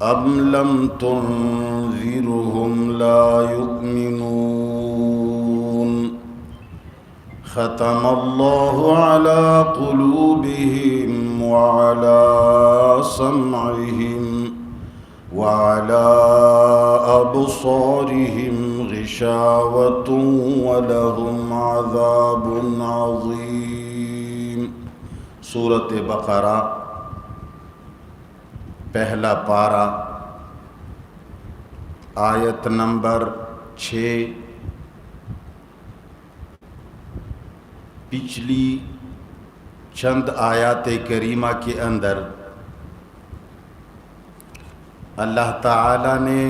أم لم تنذرهم لا يؤمنون ختم الله على قلوبهم وعلى سمعهم وعلى أبصارهم غشاوة ولهم عذاب عظيم۔ سورۃ بقرہ پہلا پارہ آیت نمبر 6۔ پچھلی چند آیات کریمہ کے اندر اللہ تعالی نے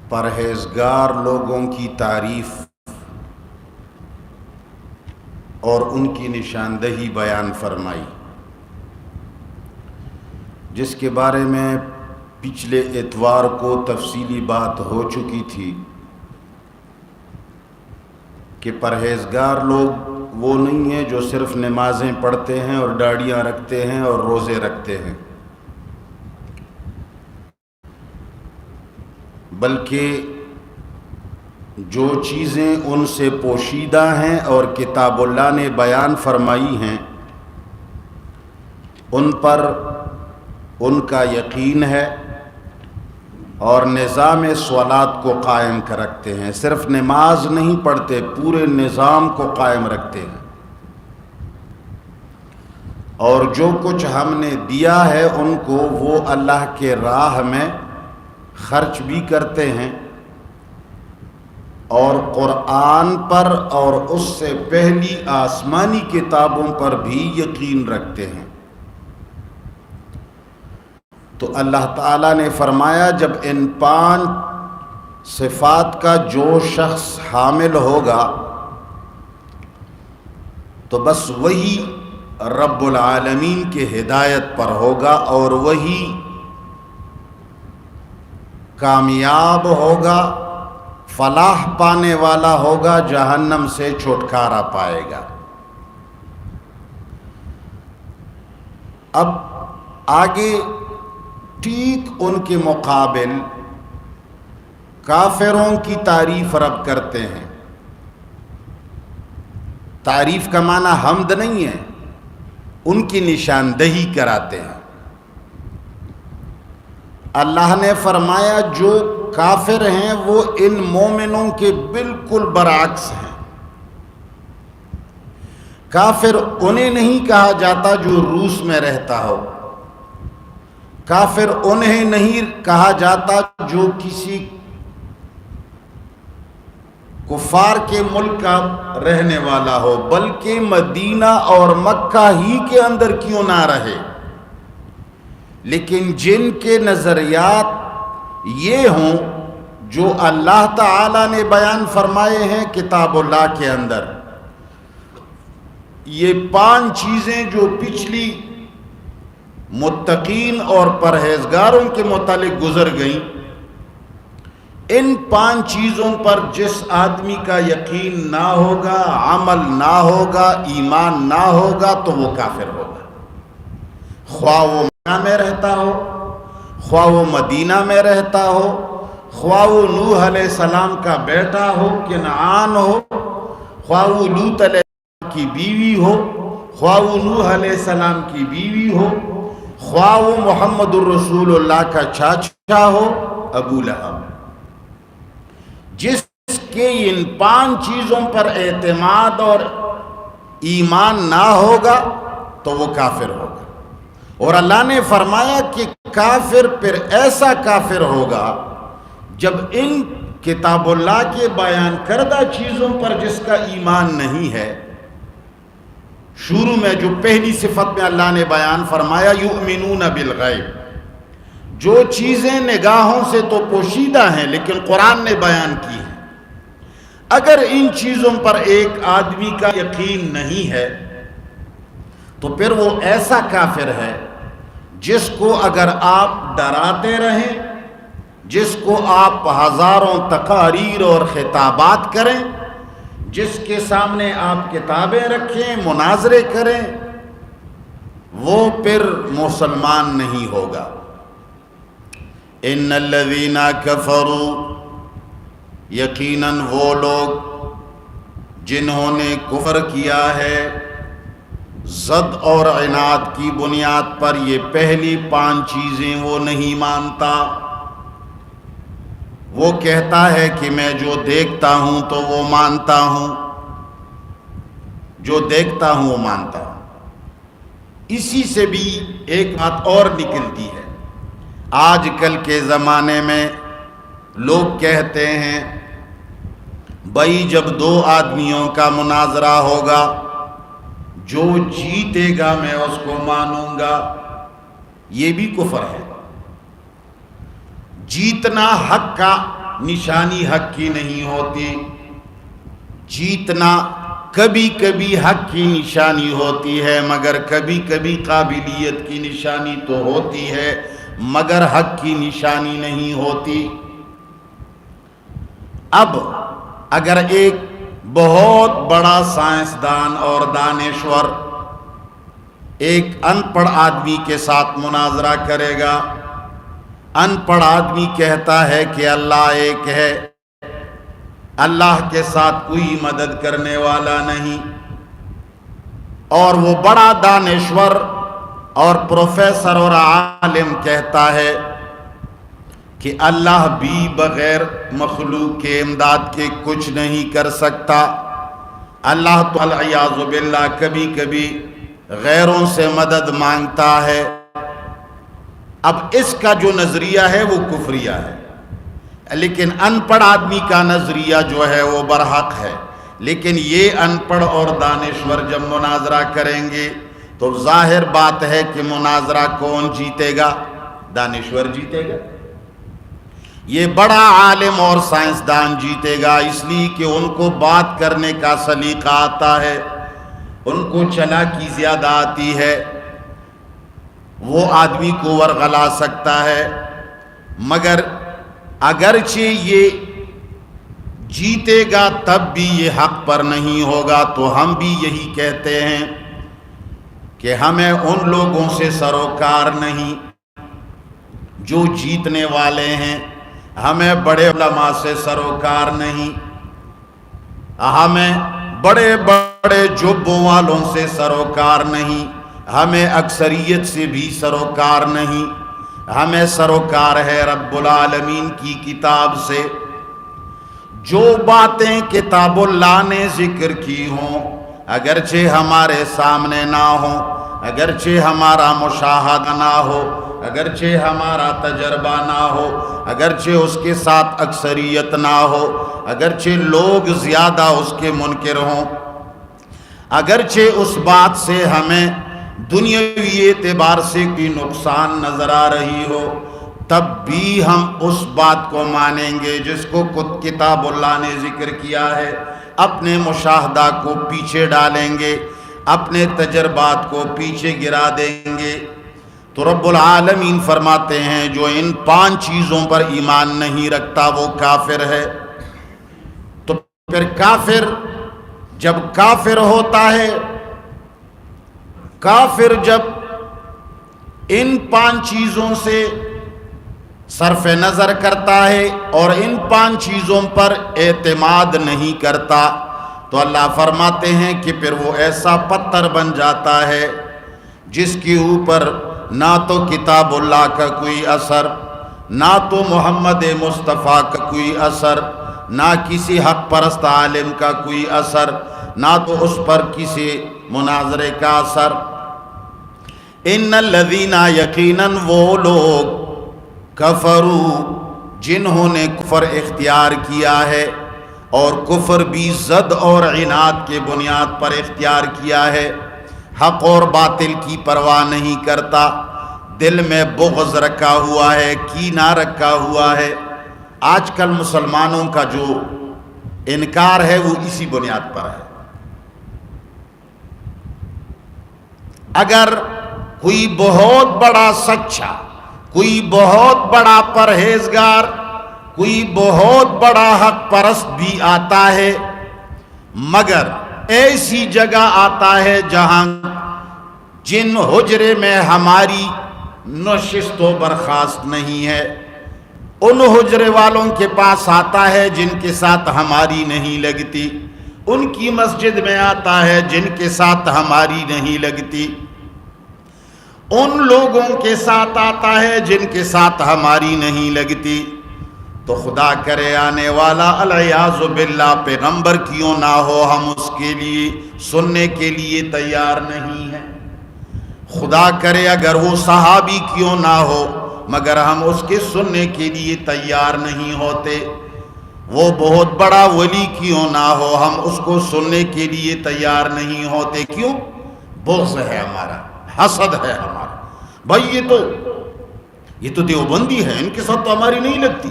پرہیزگار لوگوں کی تعریف اور ان کی نشاندہی بیان فرمائی، جس کے بارے میں پچھلے اتوار کو تفصیلی بات ہو چکی تھی کہ پرہیزگار لوگ وہ نہیں ہیں جو صرف نمازیں پڑھتے ہیں اور داڑھیاں رکھتے ہیں اور روزے رکھتے ہیں، بلکہ جو چیزیں ان سے پوشیدہ ہیں اور کتاب اللہ نے بیان فرمائی ہیں ان پر ان کا یقین ہے اور نظام صلات کو قائم کر رکھتے ہیں۔ صرف نماز نہیں پڑھتے، پورے نظام کو قائم رکھتے ہیں، اور جو کچھ ہم نے دیا ہے ان کو وہ اللہ کے راہ میں خرچ بھی کرتے ہیں، اور قرآن پر اور اس سے پہلی آسمانی کتابوں پر بھی یقین رکھتے ہیں۔ تو اللہ تعالیٰ نے فرمایا جب ان 5 صفات کا جو شخص حامل ہوگا تو بس وہی رب العالمین کے ہدایت پر ہوگا اور وہی کامیاب ہوگا، فلاح پانے والا ہوگا، جہنم سے چھٹکارا پائے گا۔ اب آگے ٹھیک ان کے مقابل کافروں کی تعریف رب کرتے ہیں۔ تعریف کا معنی حمد نہیں ہے، ان کی نشاندہی کراتے ہیں۔ اللہ نے فرمایا جو کافر ہیں وہ ان مومنوں کے بالکل برعکس ہیں۔ کافر انہیں نہیں کہا جاتا جو روس میں رہتا ہو، کافر انہیں نہیں کہا جاتا جو کسی کفار کے ملک کا رہنے والا ہو، بلکہ مدینہ اور مکہ ہی کے اندر کیوں نہ رہے، لیکن جن کے نظریات یہ ہوں جو اللہ تعالی نے بیان فرمائے ہیں کتاب اللہ کے اندر، یہ 5 چیزیں جو پچھلی متقین اور پرہیزگاروں کے متعلق گزر گئیں، ان 5 چیزوں پر جس آدمی کا یقین نہ ہوگا، عمل نہ ہوگا، ایمان نہ ہوگا تو وہ کافر ہوگا، خواہ وہ مکہ میں رہتا ہو، خواہ وہ مدینہ میں رہتا ہو، خواہ وہ نوح علیہ السلام کا بیٹا ہو، کنعان ہو، خواہ وہ لوط علیہ السلام کی بیوی ہو، خواہ وہ نوح علیہ السلام کی بیوی ہو، خواہ وہ محمد الرسول اللہ کا چاچا ہو ابو لہب، جس کے ان 5 چیزوں پر اعتماد اور ایمان نہ ہوگا تو وہ کافر ہوگا۔ اور اللہ نے فرمایا کہ کافر پھر ایسا کافر ہوگا جب ان کتاب اللہ کے بیان کردہ چیزوں پر جس کا ایمان نہیں ہے۔ شروع میں جو پہلی صفت میں اللہ نے بیان فرمایا یؤمنون بالغیب، جو چیزیں نگاہوں سے تو پوشیدہ ہیں لیکن قرآن نے بیان کی ہیں، اگر ان چیزوں پر ایک آدمی کا یقین نہیں ہے تو پھر وہ ایسا کافر ہے جس کو اگر آپ ڈراتے رہیں، جس کو آپ ہزاروں تقاریر اور خطابات کریں، جس کے سامنے آپ کتابیں رکھیں، مناظرے کریں، وہ پھر مسلمان نہیں ہوگا۔ ان الذین کفروا، یقیناً وہ لوگ جنہوں نے کفر کیا ہے ضد اور عناد کی بنیاد پر، یہ پہلی 5 چیزیں وہ نہیں مانتا۔ وہ کہتا ہے کہ میں جو دیکھتا ہوں تو وہ مانتا ہوں، جو دیکھتا ہوں وہ مانتا ہوں۔ اسی سے بھی ایک بات اور نکلتی ہے، آج کل کے زمانے میں لوگ کہتے ہیں بھائی جب 2 آدمیوں کا مناظرہ ہوگا، جو جیتے گا میں اس کو مانوں گا۔ یہ بھی کفر ہے۔ جیتنا حق کا نشانی حق کی نہیں ہوتی، جیتنا کبھی کبھی حق کی نشانی ہوتی ہے، مگر کبھی کبھی قابلیت کی نشانی تو ہوتی ہے، مگر حق کی نشانی نہیں ہوتی۔ اب اگر ایک بہت بڑا سائنسدان اور دانشور ایک ان پڑھ آدمی کے ساتھ مناظرہ کرے گا، ان پڑھ آدمی کہتا ہے کہ اللہ ایک ہے، اللہ کے ساتھ کوئی مدد کرنے والا نہیں، اور وہ بڑا دانشور اور پروفیسر اور عالم کہتا ہے کہ اللہ بھی بغیر مخلوق کے امداد کے کچھ نہیں کر سکتا، اللہ تو والعیاذ باللہ کبھی کبھی غیروں سے مدد مانگتا ہے۔ اب اس کا جو نظریہ ہے وہ کفریہ ہے، لیکن ان پڑھ آدمی کا نظریہ جو ہے وہ برحق ہے۔ لیکن یہ ان پڑھ اور دانشور جب مناظرہ کریں گے تو ظاہر بات ہے کہ مناظرہ کون جیتے گا؟ دانشور جیتے گا، یہ بڑا عالم اور سائنسدان جیتے گا، اس لیے کہ ان کو بات کرنے کا سلیقہ آتا ہے، ان کو چلاکی زیادہ آتی ہے، وہ آدمی کو ورغلا سکتا ہے۔ مگر اگرچہ یہ جیتے گا تب بھی یہ حق پر نہیں ہوگا، تو ہم بھی یہی کہتے ہیں کہ ہمیں ان لوگوں سے سروکار نہیں جو جیتنے والے ہیں، ہمیں بڑے علماء سے سروکار نہیں، ہمیں بڑے بڑے جبوں والوں سے سروکار نہیں، ہمیں اکثریت سے بھی سروکار نہیں، ہمیں سروکار ہے رب العالمین کی کتاب سے۔ جو باتیں کتاب اللہ نے ذکر کی ہوں، اگرچہ ہمارے سامنے نہ ہوں، اگرچہ ہمارا مشاہدہ نہ ہو، اگرچہ ہمارا تجربہ نہ ہو، اگرچہ اس کے ساتھ اکثریت نہ ہو، اگرچہ لوگ زیادہ اس کے منکر ہوں، اگرچہ اس بات سے ہمیں دنیاوی اعتبار سے کوئی نقصان نظر آ رہی ہو، تب بھی ہم اس بات کو مانیں گے جس کو کتاب اللہ نے ذکر کیا ہے، اپنے مشاہدہ کو پیچھے ڈالیں گے، اپنے تجربات کو پیچھے گرا دیں گے۔ تو رب العالمین فرماتے ہیں جو ان 5 چیزوں پر ایمان نہیں رکھتا وہ کافر ہے۔ تو پھر کافر جب کافر ہوتا ہے، کافر جب ان 5 چیزوں سے صرف نظر کرتا ہے اور ان 5 چیزوں پر اعتماد نہیں کرتا، تو اللہ فرماتے ہیں کہ پھر وہ ایسا پتھر بن جاتا ہے جس کے اوپر نہ تو کتاب اللہ کا کوئی اثر، نہ تو محمد مصطفیٰ کا کوئی اثر، نہ کسی حق پرست عالم کا کوئی اثر، نہ تو اس پر کسی مناظرے کا اثر۔ ان الذین، یقیناً وہ لوگ، کفروا، جنہوں نے کفر اختیار کیا ہے، اور کفر بھی ضد اور عناد کے بنیاد پر اختیار کیا ہے، حق اور باطل کی پرواہ نہیں کرتا، دل میں بغض رکھا ہوا ہے، کینہ رکھا ہوا ہے۔ آج کل مسلمانوں کا جو انکار ہے وہ اسی بنیاد پر ہے۔ اگر کوئی بہت بڑا سچا، کوئی بہت بڑا پرہیزگار، کوئی بہت بڑا حق پرست بھی آتا ہے، مگر ایسی جگہ آتا ہے جہاں جن حجرے میں ہماری نشست و برخاست نہیں ہے، ان حجرے والوں کے پاس آتا ہے جن کے ساتھ ہماری نہیں لگتی، ان کی مسجد میں آتا ہے جن کے ساتھ ہماری نہیں لگتی، ان لوگوں کے ساتھ آتا ہے جن کے ساتھ ہماری نہیں لگتی۔ تو خدا کرے آنے والا العیاذ باللہ پیغمبر کیوں نہ ہو، ہم اس کے لیے سننے کے لیے تیار نہیں ہیں۔ خدا کرے اگر وہ صحابی کیوں نہ ہو مگر ہم اس کے سننے کے لیے تیار نہیں ہوتے، وہ بہت بڑا ولی کیوں نہ ہو ہم اس کو سننے کے لیے تیار نہیں ہوتے۔ کیوں؟ بغض ہے ہمارا، حسد ہے ہمارا۔ بھائی یہ تو دیوبندی ہے، ان کے ساتھ تو ہماری نہیں لگتی،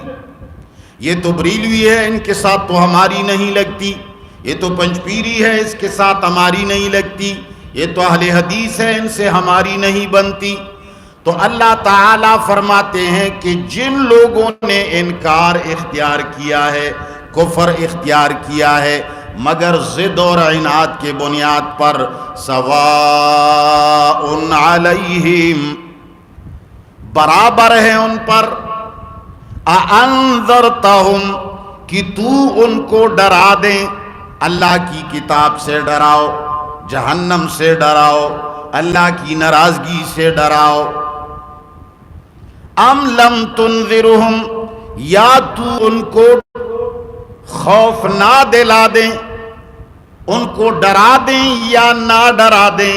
یہ تو بریلوی ہے، ان کے ساتھ تو ہماری نہیں لگتی، یہ تو پنجپیری ہے، اس کے ساتھ ہماری نہیں لگتی، یہ تو اہل حدیث ہے، ان سے ہماری نہیں بنتی۔ تو اللہ تعالیٰ فرماتے ہیں کہ جن لوگوں نے انکار اختیار کیا ہے، کفر اختیار کیا ہے، مگر ضد اور عناد کے بنیاد پر، سواء علیہم، برابر ہے ان پر، اَأَنذَرْتَهُمْ، کہ تو ان کو ڈرا دیں، اللہ کی کتاب سے ڈراؤ، جہنم سے ڈراؤ، اللہ کی ناراضگی سے ڈراؤ، ام لم تنذرہم، یا تو ان کو خوف نہ دلا دیں، ان کو ڈرا دیں یا نہ ڈرا دیں۔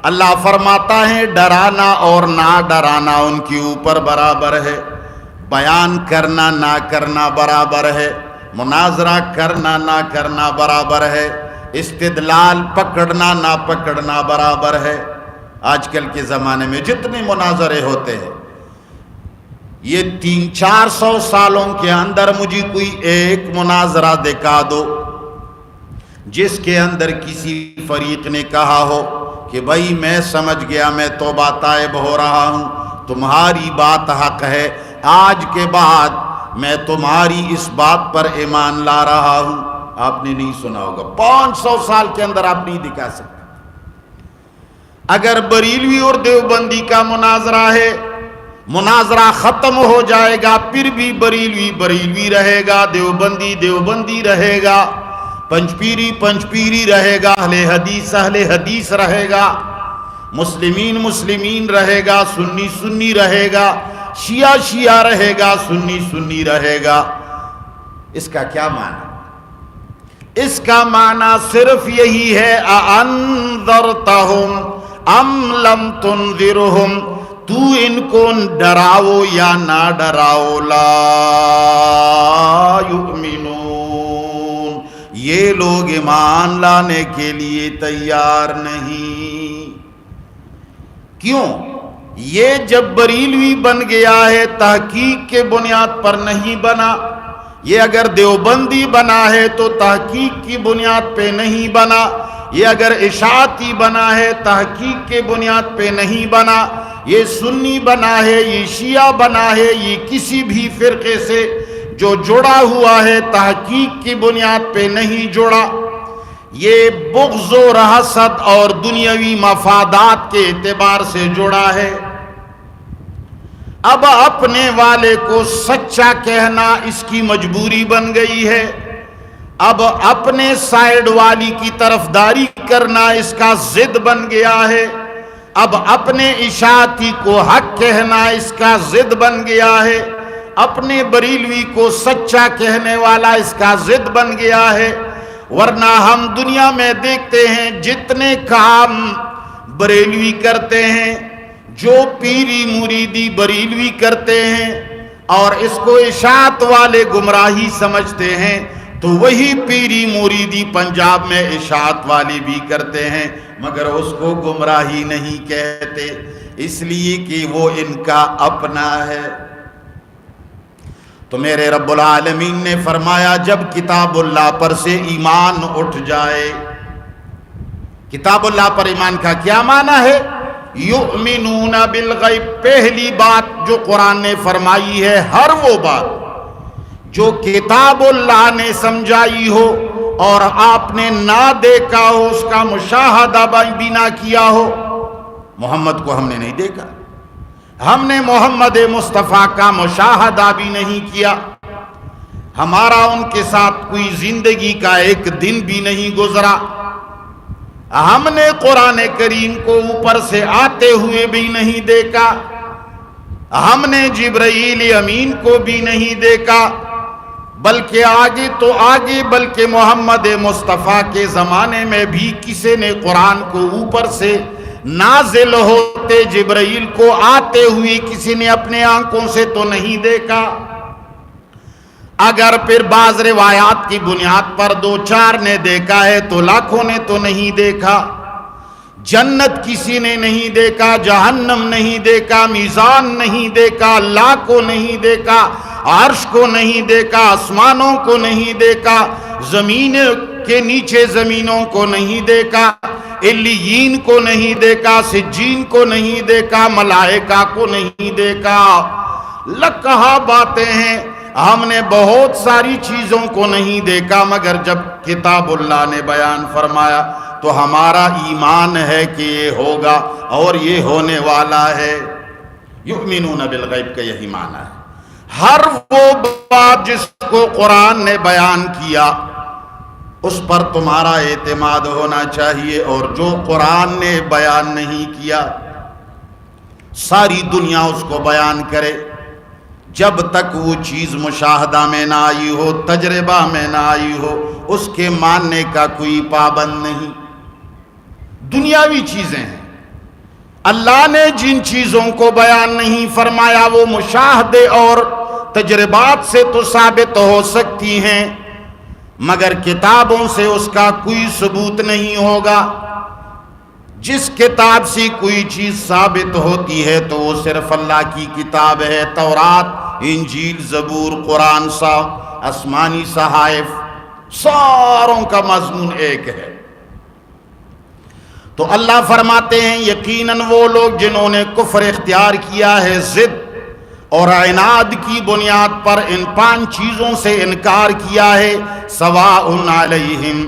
اللہ فرماتا ہے ڈرانا اور نہ ڈرانا ان کے اوپر برابر ہے، بیان کرنا نہ کرنا برابر ہے، مناظرہ کرنا نہ کرنا برابر ہے، استدلال پکڑنا نہ پکڑنا برابر ہے۔ آج کل کے زمانے میں جتنے مناظرے ہوتے ہیں، یہ 300-400 سالوں کے اندر مجھے کوئی ایک مناظرہ دکھا دو جس کے اندر کسی فریق نے کہا ہو کہ بھائی میں سمجھ گیا، میں توبہ طائب ہو رہا ہوں، تمہاری بات حق ہے، آج کے بعد میں تمہاری اس بات پر ایمان لا رہا ہوں۔ آپ نے نہیں سنا ہوگا، 500 سال کے اندر آپ نہیں دکھا سکتے۔ اگر بریلوی اور دیوبندی کا مناظرہ ہے، مناظرہ ختم ہو جائے گا، پھر بھی بریلوی بریلوی رہے گا، دیوبندی دیوبندی رہے گا، پنجپیری پنجپیری رہے گا، اہل حدیث رہے گا، مسلمین مسلمین رہے گا، سنی سنی رہے گا، شیعہ شیعہ رہے گا، سنی سنی رہے گا۔ اس کا کیا معنی؟ اس کا معنی صرف یہی ہے، اَأَنذَرْتَهُمْ ام لم تنذرہم، تو ان کو ڈراؤ یا نہ ڈراؤ، لا یؤمنون، یہ لوگ ایمان لانے کے لیے تیار نہیں۔ کیوں؟ یہ جب بریلوی بن گیا ہے تحقیق کے بنیاد پر نہیں بنا، یہ اگر دیوبندی بنا ہے تو تحقیق کی بنیاد پہ نہیں بنا، یہ اگر اشاعتی بنا ہے تحقیق کے بنیاد پہ نہیں بنا، یہ سنی بنا ہے، یہ شیعہ بنا ہے، یہ کسی بھی فرقے سے جو جڑا ہوا ہے تحقیق کی بنیاد پہ نہیں جڑا، یہ بغض و حسد اور دنیاوی مفادات کے اعتبار سے جڑا ہے۔ اب اپنے والے کو سچا کہنا اس کی مجبوری بن گئی ہے، اب اپنے سائیڈ والی کی طرفداری کرنا اس کا ضد بن گیا ہے، اب اپنے اشاعتی کو حق کہنا اس کا ضد بن گیا ہے، اپنے بریلوی کو سچا کہنے والا اس کا ضد بن گیا ہے۔ ورنہ ہم دنیا میں دیکھتے ہیں جتنے کام بریلوی کرتے ہیں، جو پیری مریدی بریلوی کرتے ہیں اور اس کو اشاعت والے گمراہی سمجھتے ہیں، تو وہی پیری مریدی پنجاب میں اشاعت والی بھی کرتے ہیں، مگر اس کو گمراہی نہیں کہتے، اس لیے کہ وہ ان کا اپنا ہے۔ تو میرے رب العالمین نے فرمایا جب کتاب اللہ پر سے ایمان اٹھ جائے، کتاب اللہ پر ایمان کا کیا معنی ہے؟ یؤمنون بالغیب، پہلی بات جو قرآن نے فرمائی ہے، ہر وہ بات جو کتاب اللہ نے سمجھائی ہو اور آپ نے نہ دیکھا ہو، اس کا مشاہدہ بھی نہ کیا ہو، محمد کو ہم نے نہیں دیکھا، ہم نے محمد مصطفیٰ کا مشاہدہ بھی نہیں کیا، ہمارا ان کے ساتھ کوئی زندگی کا ایک دن بھی نہیں گزرا، ہم نے قرآن کریم کو اوپر سے آتے ہوئے بھی نہیں دیکھا، ہم نے جبرائیل امین کو بھی نہیں دیکھا، بلکہ آگے تو آگے، بلکہ محمد مصطفیٰ کے زمانے میں بھی کسی نے قرآن کو اوپر سے نازل ہوتے جبرائیل کو آتے ہوئے کسی نے اپنے آنکھوں سے تو نہیں دیکھا۔ اگر پھر بعض روایات کی بنیاد پر 2-4 نے دیکھا ہے تو لاکھوں نے تو نہیں دیکھا۔ جنت کسی نے نہیں دیکھا، جہنم نہیں دیکھا، میزان نہیں دیکھا، اللہ کو نہیں دیکھا، عرش کو نہیں دیکھا، آسمانوں کو نہیں دیکھا، زمین کے نیچے زمینوں کو نہیں دیکھا، علیین کو نہیں دیکھا، سجین کو نہیں دیکھا، ملائکہ کو نہیں دیکھا۔ لکھا باتیں ہیں، ہم نے بہت ساری چیزوں کو نہیں دیکھا، مگر جب کتاب اللہ نے بیان فرمایا تو ہمارا ایمان ہے کہ یہ ہوگا اور یہ ہونے والا ہے۔ یؤمنون بالغیب کا یہی معنی ہے۔ ہر وہ بات جس کو قرآن نے بیان کیا اس پر تمہارا اعتماد ہونا چاہیے، اور جو قرآن نے بیان نہیں کیا ساری دنیا اس کو بیان کرے، جب تک وہ چیز مشاہدہ میں نہ آئی ہو، تجربہ میں نہ آئی ہو، اس کے ماننے کا کوئی پابند نہیں۔ دنیاوی چیزیں ہیں، اللہ نے جن چیزوں کو بیان نہیں فرمایا وہ مشاہدے اور تجربات سے تو ثابت ہو سکتی ہیں، مگر کتابوں سے اس کا کوئی ثبوت نہیں ہوگا۔ جس کتاب سے کوئی چیز ثابت ہوتی ہے تو وہ صرف اللہ کی کتاب ہے۔ تورات، انجیل، زبور، قرآن، آسمانی صحائف، ساروں کا مضمون ایک ہے۔ تو اللہ فرماتے ہیں یقیناً وہ لوگ جنہوں نے کفر اختیار کیا ہے، ضد اور عناد کی بنیاد پر ان 5 چیزوں سے انکار کیا ہے، سواء علیہم،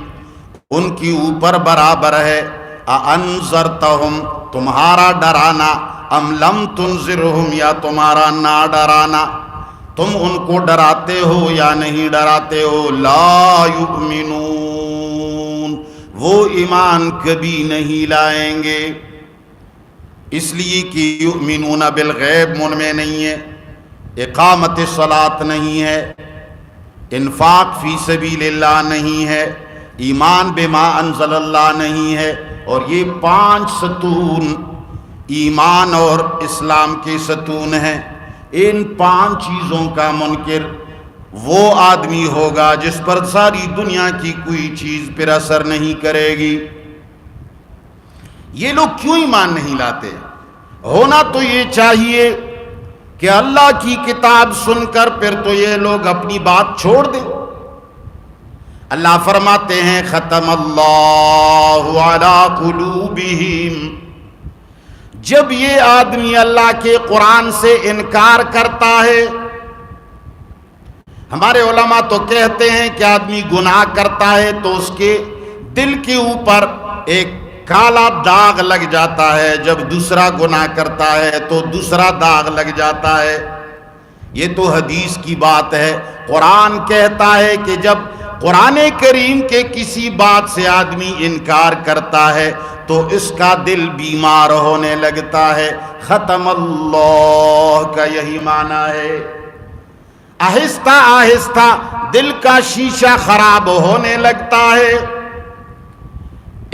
ان کی اوپر برابر ہے، انذرتہم، تمہارا ڈرانا، ام لم تنذرہم، یا تمہارا نہ ڈرانا، تم ان کو ڈراتے ہو یا نہیں ڈراتے ہو، لا یؤمنون، وہ ایمان کبھی نہیں لائیں گے۔ اس لیے کہ یؤمنون بالغیب من میں نہیں ہے، اقامت الصلاۃ نہیں ہے، انفاق فی سبیل اللہ نہیں ہے، ایمان بما انزل اللہ نہیں ہے، اور یہ 5 ستون ایمان اور اسلام کے ستون ہیں۔ ان 5 چیزوں کا منکر وہ آدمی ہوگا جس پر ساری دنیا کی کوئی چیز پر اثر نہیں کرے گی۔ یہ لوگ کیوں ایمان نہیں لاتے؟ ہونا تو یہ چاہیے کہ اللہ کی کتاب سن کر پھر تو یہ لوگ اپنی بات چھوڑ دیں۔ اللہ فرماتے ہیں ختم اللہ علی قلوبہم، جب یہ آدمی اللہ کے قرآن سے انکار کرتا ہے۔ ہمارے علماء تو کہتے ہیں کہ آدمی گناہ کرتا ہے تو اس کے دل کے اوپر ایک کالا داغ لگ جاتا ہے، جب دوسرا گناہ کرتا ہے تو دوسرا داغ لگ جاتا ہے۔ یہ تو حدیث کی بات ہے۔ قرآن کہتا ہے کہ جب قرآن کریم کے کسی بات سے آدمی انکار کرتا ہے تو اس کا دل بیمار ہونے لگتا ہے۔ ختم اللہ کا یہی معنی ہے، آہستہ آہستہ دل کا شیشہ خراب ہونے لگتا ہے۔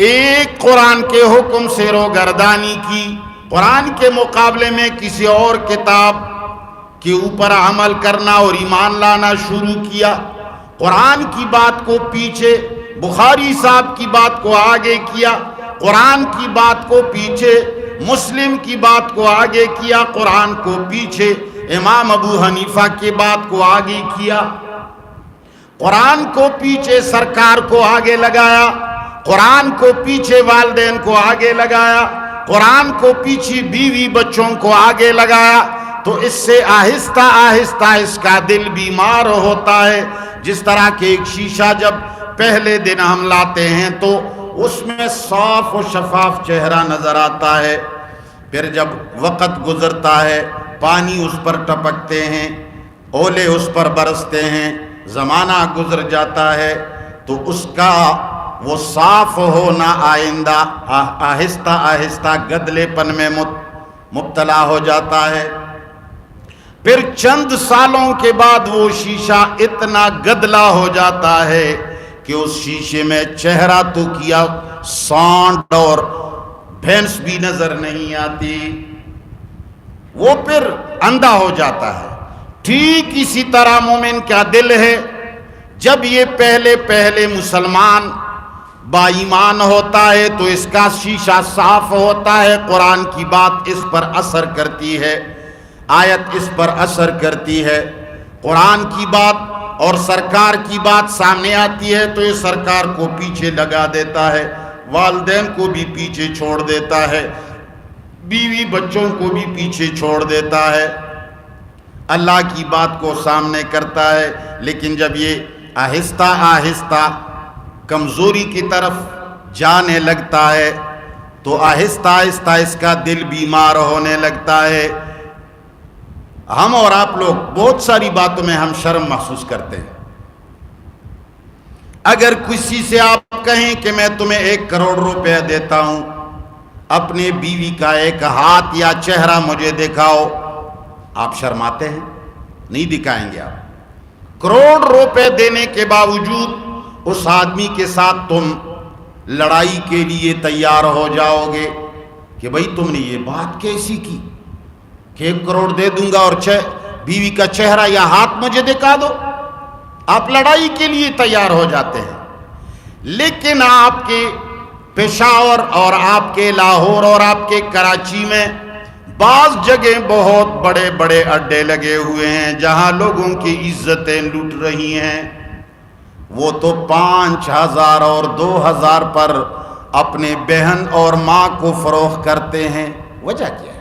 ایک قرآن کے حکم سے روگردانی کی، قرآن کے مقابلے میں کسی اور کتاب کے اوپر عمل کرنا اور ایمان لانا شروع کیا، قرآن کی بات کو پیچھے، بخاری صاحب کی بات کو آگے کیا، قرآن کی بات کو پیچھے، مسلم کی بات کو آگے کیا، قرآن کو پیچھے، امام ابو حنیفہ کی بات کو آگے کیا، قرآن کو پیچھے سرکار کو آگے لگایا، قرآن کو پیچھے والدین کو آگے لگایا، قرآن کو پیچھے بیوی بچوں کو آگے لگایا، تو اس سے آہستہ آہستہ اس کا دل بیمار ہوتا ہے۔ جس طرح کہ ایک شیشہ جب پہلے دن ہم لاتے ہیں تو اس میں صاف و شفاف چہرہ نظر آتا ہے، پھر جب وقت گزرتا ہے پانی اس پر ٹپکتے ہیں، اولے اس پر برستے ہیں، زمانہ گزر جاتا ہے تو اس کا وہ صاف ہونا آئندہ آہستہ آہستہ گدلے پن میں مبتلا ہو جاتا ہے۔ پھر چند سالوں کے بعد وہ شیشہ اتنا گدلا ہو جاتا ہے کہ اس شیشے میں چہرہ تو کیا سانڈ اور بھینس بھی نظر نہیں آتی، وہ پھر اندھا ہو جاتا ہے۔ ٹھیک اسی طرح مومن کا دل ہے، جب یہ پہلے مسلمان با ایمان ہوتا ہے تو اس کا شیشہ صاف ہوتا ہے، قرآن کی بات اس پر اثر کرتی ہے، آیت اس پر اثر کرتی ہے، قرآن کی بات اور سرکار کی بات سامنے آتی ہے تو یہ سرکار کو پیچھے لگا دیتا ہے، والدین کو بھی پیچھے چھوڑ دیتا ہے، بیوی بچوں کو بھی پیچھے چھوڑ دیتا ہے، اللہ کی بات کو سامنے کرتا ہے۔ لیکن جب یہ آہستہ آہستہ کمزوری کی طرف جانے لگتا ہے تو آہستہ آہستہ اس کا دل بیمار ہونے لگتا ہے۔ ہم اور آپ لوگ بہت ساری باتوں میں ہم شرم محسوس کرتے ہیں۔ اگر کسی سے آپ کہیں کہ میں تمہیں 1 کروڑ روپے دیتا ہوں، اپنے بیوی کا ایک ہاتھ یا چہرہ مجھے دکھاؤ، آپ شرماتے ہیں، نہیں دکھائیں گے۔ آپ کروڑ روپے دینے کے باوجود اس آدمی کے ساتھ تم لڑائی کے لیے تیار ہو جاؤ گے کہ بھئی تم نے یہ بات کیسی کی کہ 1 کروڑ دے دوں گا اور بیوی کا چہرہ یا ہاتھ مجھے دکھا دو، آپ لڑائی کے لیے تیار ہو جاتے ہیں۔ لیکن آپ کے پشاور اور آپ کے لاہور اور آپ کے کراچی میں بعض جگہ بہت بڑے بڑے اڈے لگے ہوئے ہیں جہاں لوگوں کی عزتیں لوٹ رہی ہیں، وہ تو 5,000 اور 2,000 پر اپنے بہن اور ماں کو فروخت کرتے ہیں۔ وجہ کیا ہے؟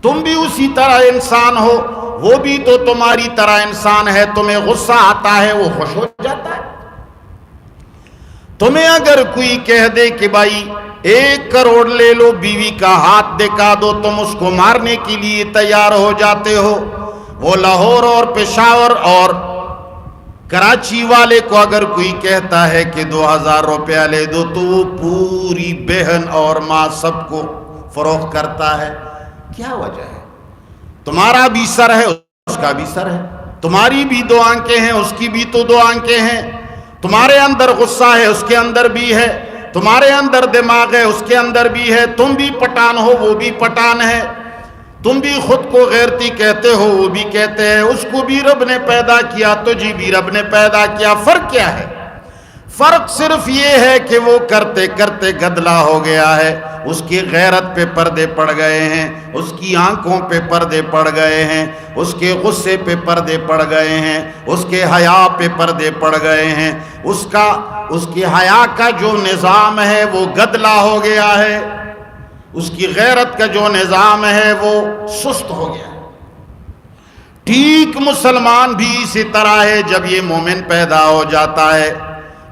تم بھی اسی طرح انسان ہو، وہ بھی تو تمہاری طرح انسان ہے، تمہیں غصہ آتا ہے وہ خوش ہو جاتا ہے۔ تمہیں اگر کوئی کہہ دے کہ بھائی 1 کروڑ لے لو، بیوی کا ہاتھ دکھا دو، تم اس کو مارنے کے لیے تیار ہو جاتے ہو۔ وہ لاہور اور پشاور اور کراچی والے کو اگر کوئی کہتا ہے کہ 2,000 روپیہ لے دو تو وہ پوری بہن اور ماں سب کو فروخت کرتا ہے۔ کیا وجہ ہے؟ تمہارا بھی سر ہے، اس کا بھی سر ہے، تمہاری بھی 2 آنکھیں ہیں، اس کی بھی تو 2 آنکھیں ہیں، تمہارے اندر غصہ ہے، اس کے اندر بھی ہے، تمہارے اندر دماغ ہے، اس کے اندر بھی ہے، تم بھی پٹھان ہو، وہ بھی پٹھان ہے، تم بھی خود کو غیرتی کہتے ہو، وہ بھی کہتے ہیں، اس کو بھی رب نے پیدا کیا، تجھے بھی رب نے پیدا کیا۔ فرق کیا ہے؟ فرق صرف یہ ہے کہ وہ کرتے کرتے گدلا ہو گیا ہے، اس کی غیرت پہ پردے پڑ گئے ہیں، اس کی آنکھوں پہ پردے پڑ گئے ہیں، اس کے غصے پہ پردے پڑ گئے ہیں، اس کے حیا پہ پردے پڑ گئے ہیں، اس کی حیا کا جو نظام ہے وہ گدلا ہو گیا ہے، اس کی غیرت کا جو نظام ہے وہ سست ہو گیا ہے۔ ٹھیک مسلمان بھی اسی طرح ہے، جب یہ مومن پیدا ہو جاتا ہے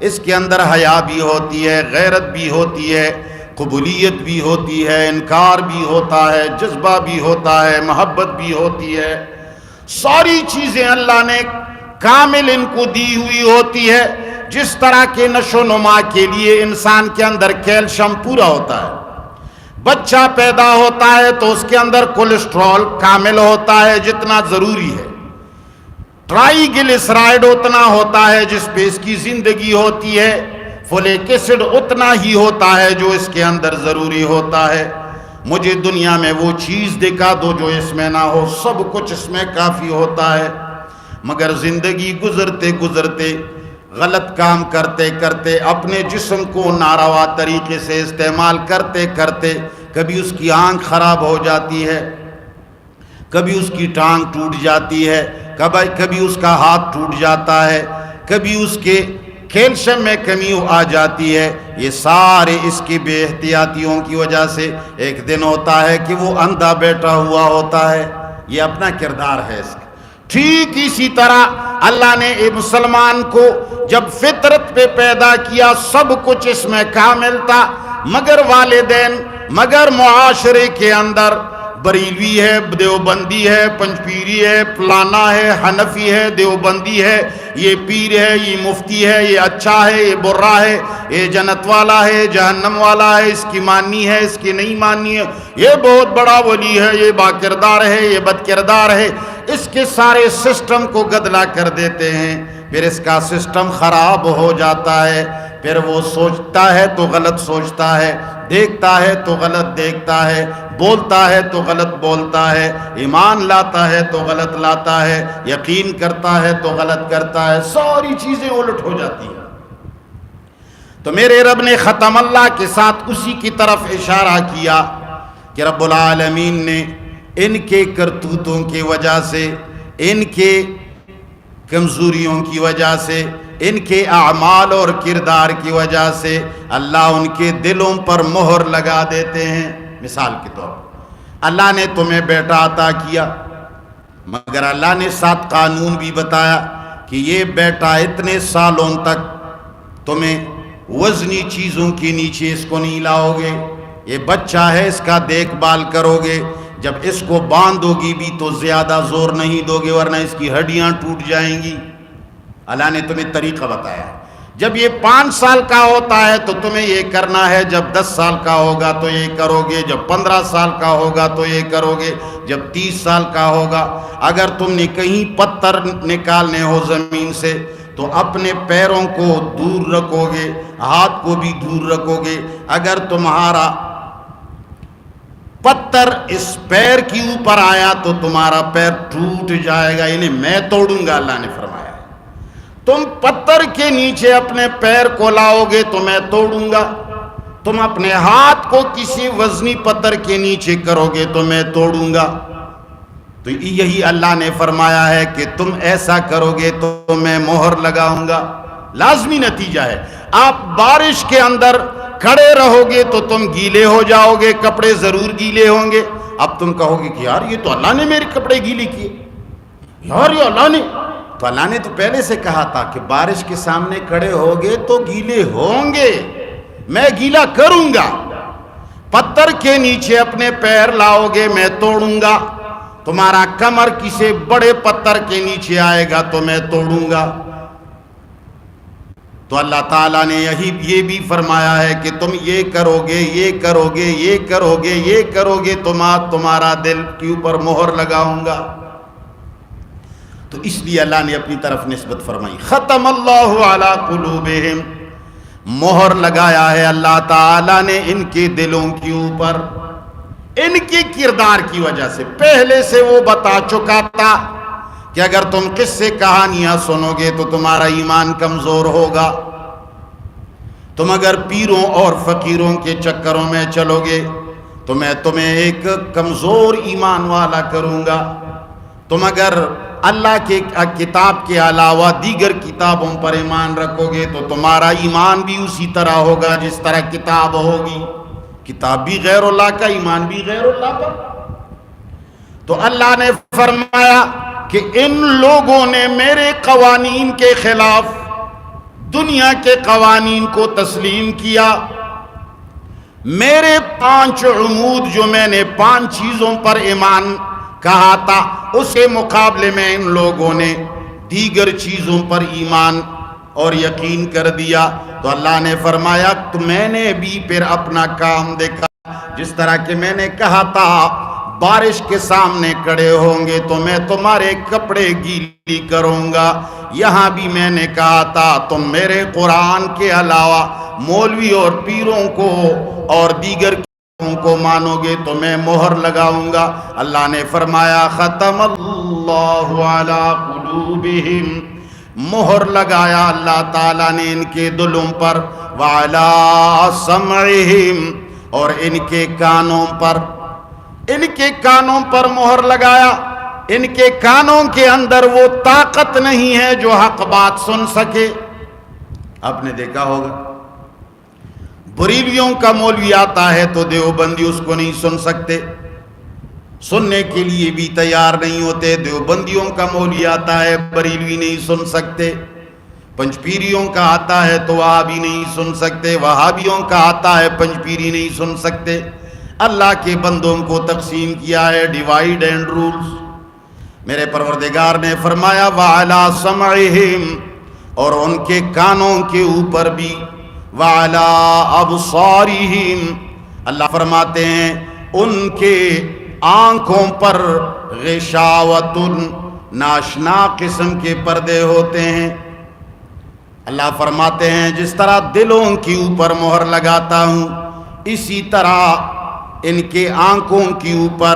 اس کے اندر حیا بھی ہوتی ہے، غیرت بھی ہوتی ہے، قبولیت بھی ہوتی ہے، انکار بھی ہوتا ہے، جذبہ بھی ہوتا ہے، محبت بھی ہوتی ہے، ساری چیزیں اللہ نے کامل ان کو دی ہوئی ہوتی ہے۔ جس طرح کے نشو و نما کے لیے انسان کے اندر کیلشیم پورا ہوتا ہے، بچہ پیدا ہوتا ہے تو اس کے اندر کولیسٹرول کامل ہوتا ہے جتنا ضروری ہے، ٹرائی گلیسرائڈ اتنا ہوتا ہے جس پہ اس کی زندگی ہوتی ہے، فولیک ایسڈ اتنا ہی ہوتا ہے جو اس کے اندر ضروری ہوتا ہے۔ مجھے دنیا میں وہ چیز دکھا دو جو اس میں نہ ہو، سب کچھ اس میں کافی ہوتا ہے، مگر زندگی گزرتے گزرتے غلط کام کرتے کرتے اپنے جسم کو ناروا طریقے سے استعمال کرتے کرتے کبھی اس کی آنکھ خراب ہو جاتی ہے، کبھی اس کی ٹانگ ٹوٹ جاتی ہے، کبھی اس کا ہاتھ ٹوٹ جاتا ہے، کبھی اس کے کیلشیم میں کمی آ جاتی ہے۔ یہ سارے اس کی بے احتیاطیوں کی وجہ سے ایک دن ہوتا ہے کہ وہ اندھا بیٹھا ہوا ہوتا ہے، یہ اپنا کردار ہے اس کا۔ ٹھیک اسی طرح اللہ نے مسلمان کو جب فطرت پہ پیدا کیا سب کچھ اس میں کامل تھا، مگر والدین مگر معاشرے کے اندر بریلوی ہے، دیوبندی ہے، پنجپیری ہے، فلانا ہے، حنفی ہے، دیوبندی ہے، یہ پیر ہے، یہ مفتی ہے، یہ اچھا ہے، یہ برا ہے، یہ جنت والا ہے، جہنم والا ہے، اس کی ماننی ہے، اس کی نہیں ماننی ہے، یہ بہت بڑا ولی ہے، یہ با کردار ہے، یہ بد کردار ہے، اس کے سارے سسٹم کو گدلا کر دیتے ہیں، پھر اس کا سسٹم خراب ہو جاتا ہے، پھر وہ سوچتا ہے تو غلط سوچتا ہے، دیکھتا ہے تو غلط دیکھتا ہے، بولتا ہے تو غلط بولتا ہے، ایمان لاتا ہے تو غلط لاتا ہے، یقین کرتا ہے تو غلط کرتا ہے، ساری چیزیں الٹ ہو جاتی ہیں۔ تو میرے رب نے ختم اللہ کے ساتھ اسی کی طرف اشارہ کیا کہ رب العالمین نے ان کے کرتوتوں کی وجہ سے، ان کے کمزوریوں کی وجہ سے، ان کے اعمال اور کردار کی وجہ سے اللہ ان کے دلوں پر مہر لگا دیتے ہیں۔ مثال کے طور پر اللہ نے تمہیں بیٹا عطا کیا، مگر اللہ نے ساتھ قانون بھی بتایا کہ یہ بیٹا اتنے سالوں تک تمہیں وزنی چیزوں کے نیچے اس کو نہیں لاؤ گے، یہ بچہ ہے، اس کا دیکھ بھال کرو گے، جب اس کو باندھو گی بھی تو زیادہ زور نہیں دو گے ورنہ اس کی ہڈیاں ٹوٹ جائیں گی۔ اللہ نے تمہیں طریقہ بتایا ہے، جب یہ 5 سال کا ہوتا ہے تو تمہیں یہ کرنا ہے، جب 10 سال کا ہوگا تو یہ کرو گے، جب 15 سال کا ہوگا تو یہ کرو گے، جب 30 سال کا ہوگا۔ اگر تم نے کہیں پتھر نکالنے ہو زمین سے تو اپنے پیروں کو دور رکھو گے، ہاتھ کو بھی دور رکھو گے، اگر تمہارا پتھر اس پیر کے اوپر آیا تو تمہارا پیر ٹوٹ جائے گا، یعنی میں توڑوں گا، اللہ نے فرمایا۔ تم پتھر کے نیچے اپنے پیر کو لاؤ گے تو میں توڑوں گا، تم اپنے ہاتھ کو کسی وزنی پتھر کے نیچے کرو گے تو میں توڑوں گا۔ تو یہی اللہ نے فرمایا ہے کہ تم ایسا کرو گے تو میں مہر لگاؤں گا۔ لازمی نتیجہ ہے، آپ بارش کے اندر کھڑے رہو گے تو تم گیلے ہو جاؤ گے، کپڑے ضرور گیلے ہوں گے۔ اب تم کہو گے کہ یار یہ تو اللہ نے میرے کپڑے گیلے کیے، یار یہ اللہ نے، تو اللہ نے تو پہلے سے کہا تھا کہ بارش کے سامنے کھڑے ہوگے تو گیلے ہوں گے، میں گیلا کروں گا۔ پتھر کے نیچے اپنے پیر لاؤ گے میں توڑوں گا، تمہارا کمر کسی بڑے پتھر کے نیچے آئے گا تو میں توڑوں گا۔ تو اللہ تعالیٰ نے یہ بھی فرمایا ہے کہ تم یہ کرو گے، یہ کرو گے، یہ کرو گے، یہ کرو گے، تمہارا دل کے اوپر مہر لگاؤں گا۔ تو اس لیے اللہ نے اپنی طرف نسبت فرمائی، ختم اللہ علی قلوبہم، مہر لگایا ہے اللہ تعالیٰ نے ان کے دلوں کے اوپر، ان کے کردار کی وجہ سے۔ پہلے سے وہ بتا چکا تھا کہ اگر تم قصے کہانیاں سنو گے تو تمہارا ایمان کمزور ہوگا، تم اگر پیروں اور فقیروں کے چکروں میں چلو گے تو میں تمہیں ایک کمزور ایمان والا کروں گا، تم اگر اللہ کے کتاب کے علاوہ دیگر کتابوں پر ایمان رکھو گے تو تمہارا ایمان بھی اسی طرح ہوگا جس طرح کتاب ہوگی، کتاب بھی غیر اللہ کا، ایمان بھی غیر اللہ کا۔ تو اللہ نے فرمایا کہ ان لوگوں نے میرے قوانین کے خلاف دنیا کے قوانین کو تسلیم کیا، میرے 5 عمود جو میں نے 5 چیزوں پر ایمان کہا تھا اس کے مقابلے میں ان لوگوں نے دیگر چیزوں پر ایمان اور یقین کر دیا۔ تو اللہ نے فرمایا تو میں نے بھی پھر اپنا کام دیکھا، جس طرح کہ میں نے کہا تھا بارش کے سامنے کھڑے ہوں گے تو میں تمہارے کپڑے گیلی کروں گا، یہاں بھی میں نے کہا تھا تم میرے قرآن کے علاوہ مولوی اور پیروں کو اور دیگر کو مانو گے تو میں مہر لگاؤں گا۔ اللہ نے فرمایا ختم اللہ علی قلوبہم، مہر لگایا اللہ تعالیٰ نے ان کے دلوں پر، وعلی سمعہم، اور ان کے کانوں پر، ان کے کانوں پر مہر لگایا۔ ان کے کانوں کے اندر وہ طاقت نہیں ہے جو حق بات سن سکے۔ آپ نے دیکھا ہوگا بریلویوں کا مولوی آتا ہے تو دیوبندی اس کو نہیں سن سکتے، سننے کے لیے بھی تیار نہیں ہوتے۔ دیوبندیوں کا مولوی آتا ہے بریلوی نہیں سن سکتے، پنجپیریوں کا آتا ہے تو وہابی نہیں سن سکتے، وہابیوں کا آتا ہے پنجپیری نہیں سن سکتے۔ اللہ کے بندوں کو تقسیم کیا ہے، ڈیوائیڈ اینڈ رولز۔ میرے پروردگار نے فرمایا وَعَلَىٰ سَمْعِهِمْ، اور ان کے کانوں کے اوپر بھی، وَعَلَىٰ أَبْصَارِهِمْ، اللہ فرماتے ہیں ان کے آنکھوں پر غشاوۃ، ناشنا قسم کے پردے ہوتے ہیں۔ اللہ فرماتے ہیں جس طرح دلوں کے اوپر مہر لگاتا ہوں، اسی طرح ان کے آنکھوں کے اوپر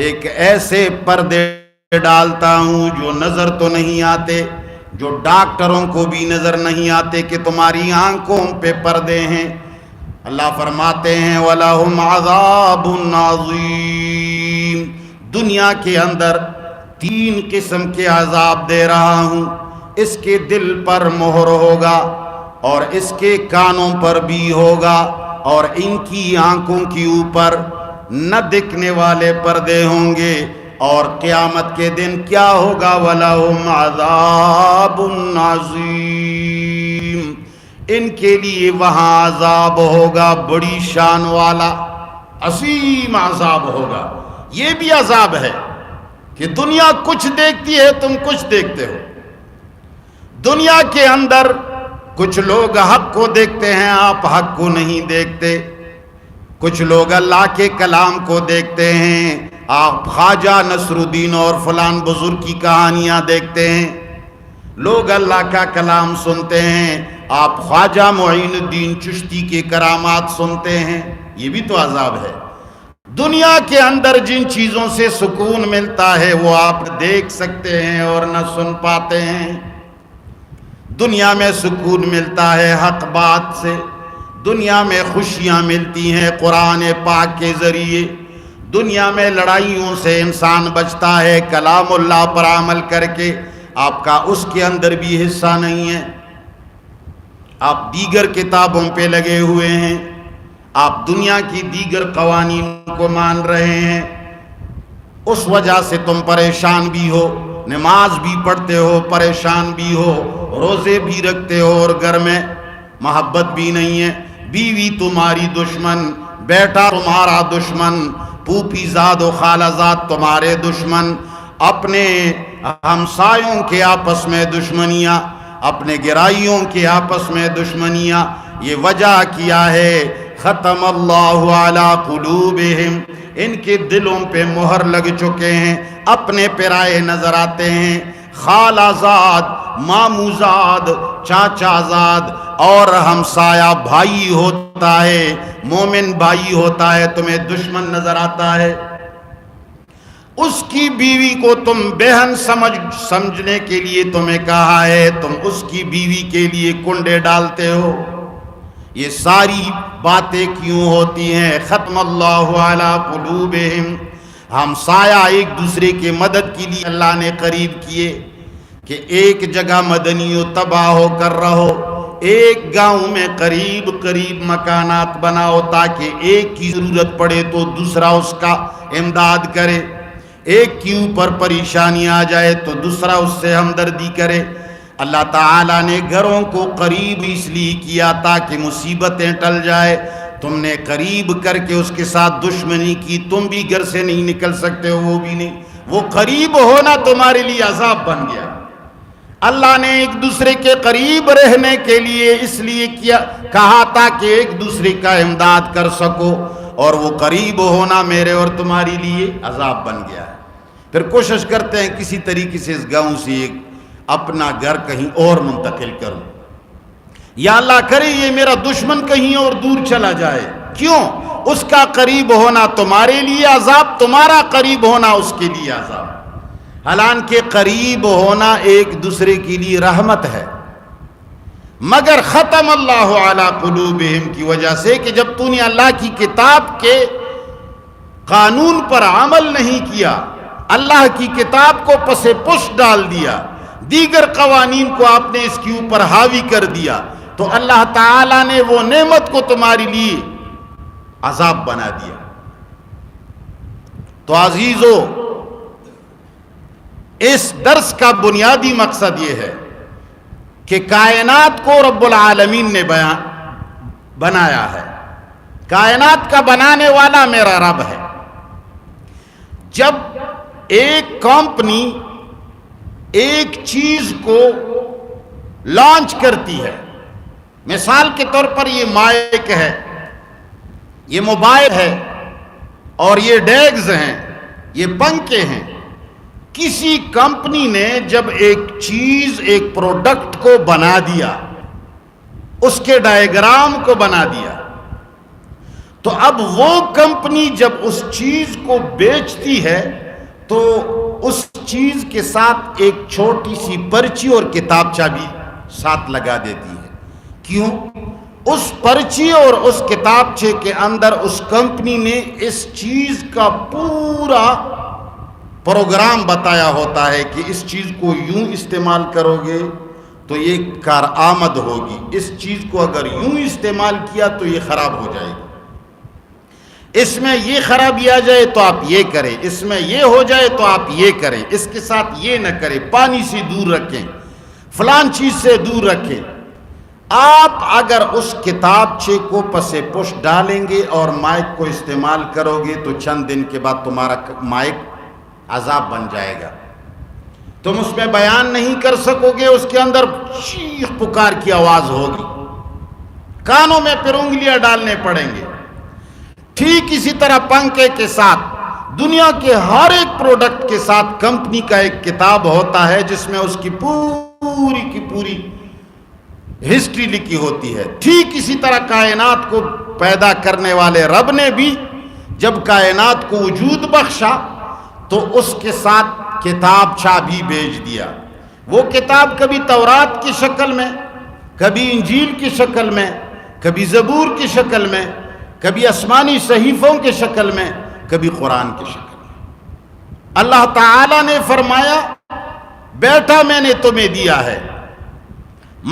ایک ایسے پردے ڈالتا ہوں جو نظر تو نہیں آتے، جو ڈاکٹروں کو بھی نظر نہیں آتے کہ تمہاری آنکھوں پہ پردے ہیں۔ اللہ فرماتے ہیں وَلَهُمْ عَذَابٌ عَظِيمٌ، دنیا کے اندر 3 قسم کے عذاب دے رہا ہوں، اس کے دل پر مہر ہوگا، اور اس کے کانوں پر بھی ہوگا، اور ان کی آنکھوں کے اوپر نہ دکھنے والے پردے ہوں گے، اور قیامت کے دن کیا ہوگا وَلَهُمْ عَذَابٌ عَظِيمٌ، ان کے لیے وہاں عذاب ہوگا بڑی شان والا، عظیم عذاب ہوگا۔ یہ بھی عذاب ہے کہ دنیا کچھ دیکھتی ہے، تم کچھ دیکھتے ہو۔ دنیا کے اندر کچھ لوگ حق کو دیکھتے ہیں، آپ حق کو نہیں دیکھتے۔ کچھ لوگ اللہ کے کلام کو دیکھتے ہیں، آپ خواجہ نصر الدین اور فلان بزرگ کی کہانیاں دیکھتے ہیں۔ لوگ اللہ کا کلام سنتے ہیں، آپ خواجہ معین الدین چشتی کے کرامات سنتے ہیں۔ یہ بھی تو عذاب ہے۔ دنیا کے اندر جن چیزوں سے سکون ملتا ہے وہ آپ دیکھ سکتے ہیں اور نہ سن پاتے ہیں۔ دنیا میں سکون ملتا ہے حق بات سے، دنیا میں خوشیاں ملتی ہیں قرآن پاک کے ذریعے، دنیا میں لڑائیوں سے انسان بچتا ہے کلام اللہ پر عمل کر کے۔ آپ کا اس کے اندر بھی حصہ نہیں ہے، آپ دیگر کتابوں پہ لگے ہوئے ہیں، آپ دنیا کی دیگر قوانین کو مان رہے ہیں، اس وجہ سے تم پریشان بھی ہو، نماز بھی پڑھتے ہو، پریشان بھی ہو، روزے بھی رکھتے ہو، اور گھر میں محبت بھی نہیں ہے، بیوی تمہاری دشمن، بیٹا تمہارا دشمن، پھوپھی زاد و خالہ زاد تمہارے دشمن، اپنے ہمسایوں کے آپس میں دشمنیاں، اپنے گرائیوں کے آپس میں دشمنیاں۔ یہ وجہ کیا ہے ختم اللہ علی قلوبہم، ان کے دلوں پہ مہر لگ چکے ہیں، اپنے پرائے نظر آتے ہیں، خالہ زاد، ماموں زاد، چاچا زاد، اور ہمسایہ بھائی ہوتا ہے، مومن بھائی ہوتا ہے، تمہیں دشمن نظر آتا ہے۔ اس کی بیوی کو تم بہن سمجھنے کے لیے تمہیں کہا ہے، تم اس کی بیوی کے لیے کنڈے ڈالتے ہو۔ یہ ساری باتیں کیوں ہوتی ہیں؟ ختم اللہ علی قلوبہم، ہمسایہ ایک دوسرے کے مدد کے لیے اللہ نے قریب کیے کہ ایک جگہ مدنی و تباہ ہو کر رہو، ایک گاؤں میں قریب قریب مکانات بناؤ تاکہ ایک کی ضرورت پڑے تو دوسرا اس کا امداد کرے، ایک کے اوپر پریشانی آ جائے تو دوسرا اس سے ہمدردی کرے۔ اللہ تعالیٰ نے گھروں کو قریب اس لیے کیا تاکہ مصیبتیں ٹل جائے۔ تم نے قریب کر کے اس کے ساتھ دشمنی کی، تم بھی گھر سے نہیں نکل سکتے ہو، وہ بھی نہیں، وہ قریب ہونا تمہارے لیے عذاب بن گیا۔ اللہ نے ایک دوسرے کے قریب رہنے کے لیے اس لیے کہا تاکہ ایک دوسرے کا امداد کر سکو، اور وہ قریب ہونا میرے اور تمہاری لیے عذاب بن گیا ہے۔ پھر کوشش کرتے ہیں کسی طریقے سے اس گاؤں سے ایک اپنا گھر کہیں اور منتقل کروں، یا اللہ کرے یہ میرا دشمن کہیں اور دور چلا جائے۔ کیوں؟ اس کا قریب ہونا تمہارے لیے عذاب، تمہارا قریب ہونا اس کے لیے عذاب۔ حالانکہ قریب ہونا ایک دوسرے کے لیے رحمت ہے، مگر ختم اللہ علی قلوبہم کی وجہ سے کہ جب تو نے اللہ کی کتاب کے قانون پر عمل نہیں کیا، اللہ کی کتاب کو پس پش ڈال دیا، دیگر قوانین کو آپ نے اس کے اوپر حاوی کر دیا، تو اللہ تعالیٰ نے وہ نعمت کو تمہارے لیے عذاب بنا دیا۔ تو عزیزو، اس درس کا بنیادی مقصد یہ ہے کہ کائنات کو رب العالمین نے بنایا ہے، کائنات کا بنانے والا میرا رب ہے۔ جب ایک کمپنی ایک چیز کو لانچ کرتی ہے، مثال کے طور پر یہ مائک ہے، یہ موبائل ہے، اور یہ ڈیگز ہیں، یہ پنکھے ہیں، کسی کمپنی نے جب ایک چیز، ایک پروڈکٹ کو بنا دیا، اس کے ڈائیگرام کو بنا دیا، تو اب وہ کمپنی جب اس چیز کو بیچتی ہے تو اس چیز کے ساتھ ایک چھوٹی سی پرچی اور کتابچہ بھی ساتھ لگا دیتی ہے۔ کیوں؟ اس پرچی اور اس کتابچے کے اندر اس کمپنی نے اس چیز کا پورا پروگرام بتایا ہوتا ہے کہ اس چیز کو یوں استعمال کرو گے تو یہ کارآمد ہوگی، اس چیز کو اگر یوں استعمال کیا تو یہ خراب ہو جائے گی، اس میں یہ خرابی آ جائے تو آپ یہ کریں، اس میں یہ ہو جائے تو آپ یہ کریں، اس کے ساتھ یہ نہ کریں، پانی سے دور رکھیں، فلان چیز سے دور رکھیں۔ آپ اگر اس کتابچے کو پس پش ڈالیں گے اور مائک کو استعمال کرو گے تو چند دن کے بعد تمہارا مائک عذاب بن جائے گا، تم اس میں بیان نہیں کر سکو گے، اس کے اندر چیخ پکار کی آواز ہوگی، کانوں میں پھر انگلیاں ڈالنے پڑیں گے۔ ٹھیک اسی طرح پنکھے کے ساتھ، دنیا کے ہر ایک پروڈکٹ کے ساتھ کمپنی کا ایک کتاب ہوتا ہے جس میں اس کی پوری کی پوری ہسٹری لکھی ہوتی ہے۔ ٹھیک اسی طرح کائنات کو پیدا کرنے والے رب نے بھی جب کائنات کو وجود بخشا تو اس کے ساتھ کتابچہ بھی بھیج دیا۔ وہ کتاب کبھی تورات کی شکل میں، کبھی انجیل کی شکل میں، کبھی زبور کی شکل میں، کبھی آسمانی صحیفوں کی شکل میں، کبھی قرآن کی شکل میں۔ اللہ تعالیٰ نے فرمایا بیٹا میں نے تمہیں دیا ہے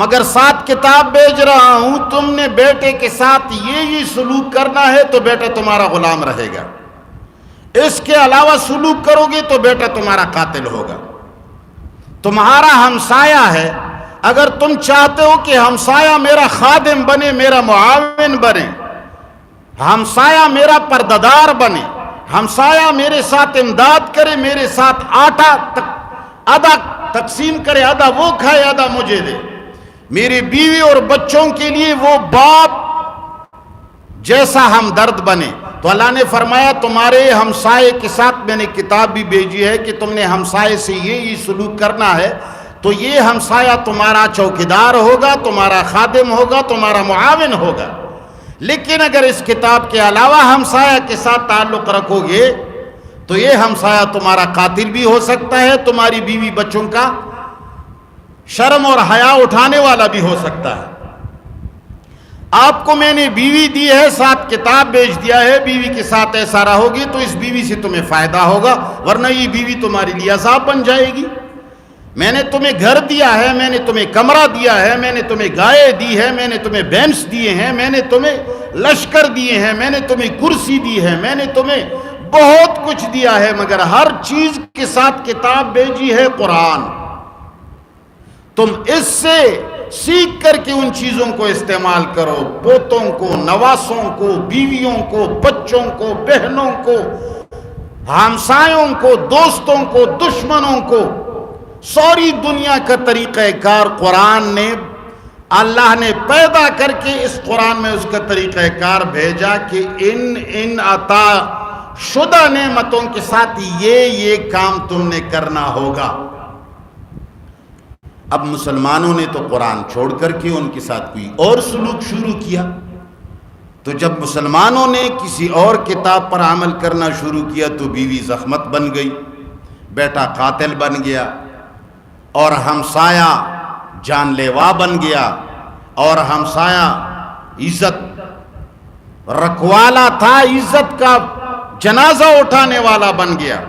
مگر ساتھ کتاب بھیج رہا ہوں، تم نے بیٹے کے ساتھ یہ سلوک کرنا ہے تو بیٹا تمہارا غلام رہے گا، اس کے علاوہ سلوک کرو گے تو بیٹا تمہارا قاتل ہوگا۔ تمہارا ہمسایہ ہے، اگر تم چاہتے ہو کہ ہمسایہ میرا خادم بنے، میرا معاون بنے، ہمسایہ میرا پردادار بنے، ہمسایہ میرے ساتھ امداد کرے، میرے ساتھ آٹا آدھا تقسیم کرے، آدھا وہ کھائے آدھا مجھے دے، میری بیوی اور بچوں کے لیے وہ باپ جیسا ہمدرد بنے، تو اللہ نے فرمایا تمہارے ہمسائے کے ساتھ میں نے کتاب بھی بھیجی ہے کہ تم نے ہمسائے سے یہ سلوک کرنا ہے، تو یہ ہمسایہ تمہارا چوکیدار ہوگا، تمہارا خادم ہوگا، تمہارا معاون ہوگا۔ لیکن اگر اس کتاب کے علاوہ ہمسایہ کے ساتھ تعلق رکھو گے تو یہ ہمسایہ تمہارا قاتل بھی ہو سکتا ہے، تمہاری بیوی بچوں کا شرم اور حیا اٹھانے والا بھی ہو سکتا ہے۔ آپ کو میں نے بیوی دی ہے، ساتھ کتاب بھیج دیا ہے، بیوی کے ساتھ ایسا رہو گی تو اس بیوی سے تمہیں فائدہ ہوگا، ورنہ یہ بیوی تمہارے لیے عذاب بن جائے گی۔ میں نے تمہیں گھر دیا ہے، میں نے تمہیں کمرہ دیا ہے، میں نے تمہیں گائے دی ہے، میں نے تمہیں بینس دیے ہیں، میں نے تمہیں لشکر دیے ہیں، میں نے تمہیں کرسی دی ہے، میں نے تمہیں بہت کچھ دیا ہے، مگر ہر چیز کے ساتھ کتاب بھیجی ہے قرآن۔ تم اس سے سیکھ کر کے ان چیزوں کو استعمال کرو، پوتوں کو، نواسوں کو، بیویوں کو، بچوں کو، بہنوں کو، ہمسایوں کو، دوستوں کو، دشمنوں کو، ساری دنیا کا طریقہ کار قرآن نے، اللہ نے پیدا کر کے اس قرآن میں اس کا طریقہ کار بھیجا کہ ان عطا شدہ نعمتوں کے ساتھ یہ کام تم نے کرنا ہوگا۔ اب مسلمانوں نے تو قرآن چھوڑ کر کے ان کے ساتھ کوئی اور سلوک شروع کیا، تو جب مسلمانوں نے کسی اور کتاب پر عمل کرنا شروع کیا تو بیوی زخمت بن گئی، بیٹا قاتل بن گیا، اور ہمسایہ جان لیوا بن گیا، اور ہمسایہ عزت رکھوالا تھا، عزت کا جنازہ اٹھانے والا بن گیا،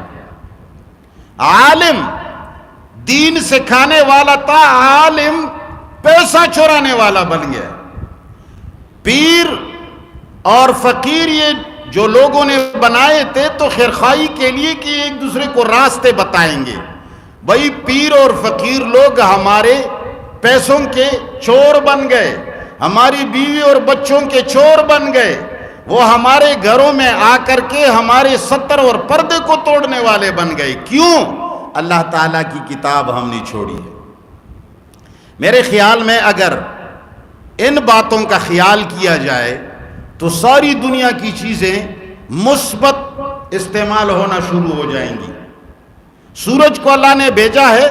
عالم دین سکھانے والا تھا، عالم پیسہ چورانے والا بن گیا، پیر اور فقیر یہ جو لوگوں نے بنائے تھے تو خیرخواہی کے لیے کہ ایک دوسرے کو راستے بتائیں گے، بھائی پیر اور فقیر لوگ ہمارے پیسوں کے چور بن گئے، ہماری بیوی اور بچوں کے چور بن گئے، وہ ہمارے گھروں میں آ کر کے ہمارے ستر اور پردے کو توڑنے والے بن گئے. کیوں؟ اللہ تعالیٰ کی کتاب ہم نے چھوڑی ہے. میرے خیال میں اگر ان باتوں کا خیال کیا جائے تو ساری دنیا کی چیزیں مثبت استعمال ہونا شروع ہو جائیں گی. سورج کو اللہ نے بھیجا ہے،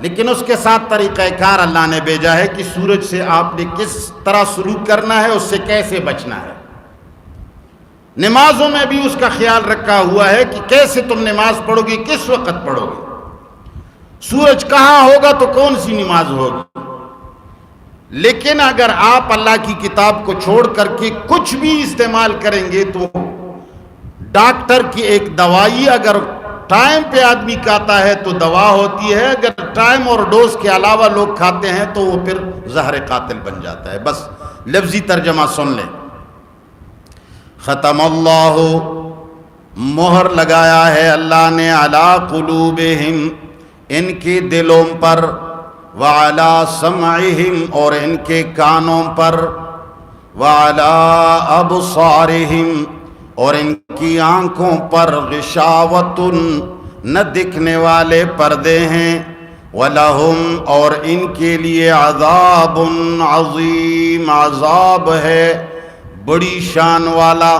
لیکن اس کے ساتھ طریقہ کار اللہ نے بھیجا ہے کہ سورج سے آپ نے کس طرح سلوک کرنا ہے، اس سے کیسے بچنا ہے. نمازوں میں بھی اس کا خیال رکھا ہوا ہے کہ کیسے تم نماز پڑھو گے، کس وقت پڑھو گے، سورج کہاں ہوگا تو کون سی نماز ہوگی. لیکن اگر آپ اللہ کی کتاب کو چھوڑ کر کے کچھ بھی استعمال کریں گے تو ڈاکٹر کی ایک دوائی اگر ٹائم پہ آدمی کھاتا ہے تو دوا ہوتی ہے، اگر ٹائم اور ڈوز کے علاوہ لوگ کھاتے ہیں تو وہ پھر زہر قاتل بن جاتا ہے. بس لفظی ترجمہ سن لیں. ختم اللہ، مہر لگایا ہے اللہ نے، علی قلوبہم، ان کے دلوں پر، وعلی سمعہم، اور ان کے کانوں پر، وعلی ابصارہم، اور ان کی آنکھوں پر، غشاوۃ، نہ دکھنے والے پردے ہیں، وَلَهُمْ، اور ان کے لیے عذاب عظیم، عذاب ہے بڑی شان والا.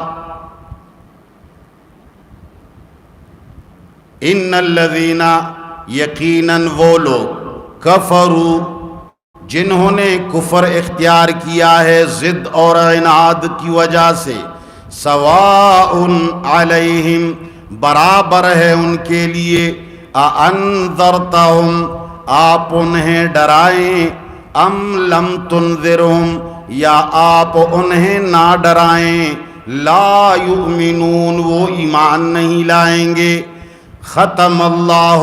ان الذین، یقیناً وہ لوگ، کفروا، جنہوں نے کفر اختیار کیا ہے ضد اور عناد کی وجہ سے، سواء علیہم، برابر ہے ان کے لیے، اانذرتہم، آپ انہیں ڈرائیں، ام لم تنذرہم، یا آپ انہیں نہ ڈرائیں، لا یؤمنون، وہ ایمان نہیں لائیں گے. ختم اللہ،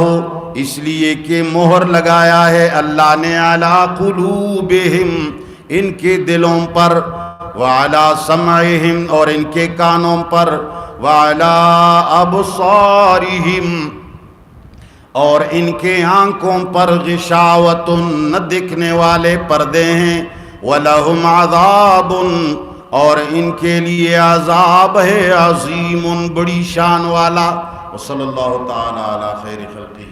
اس لیے کہ مہر لگایا ہے اللہ نے، علی قلوبہم، ان کے دلوں پر، وعلی سمعہم، اور ان کے کانوں پر، وعلی ابصارہم، اور ان کے آنکھوں پر، غشاوۃ، نہ دکھنے والے پردے ہیں، وَلَهُمْ عَذَابٌ، اور ان کے لیے عذاب ہے عظیم، بڑی شان والا. وصلی اللہ تعالی علی خیر خلقہ.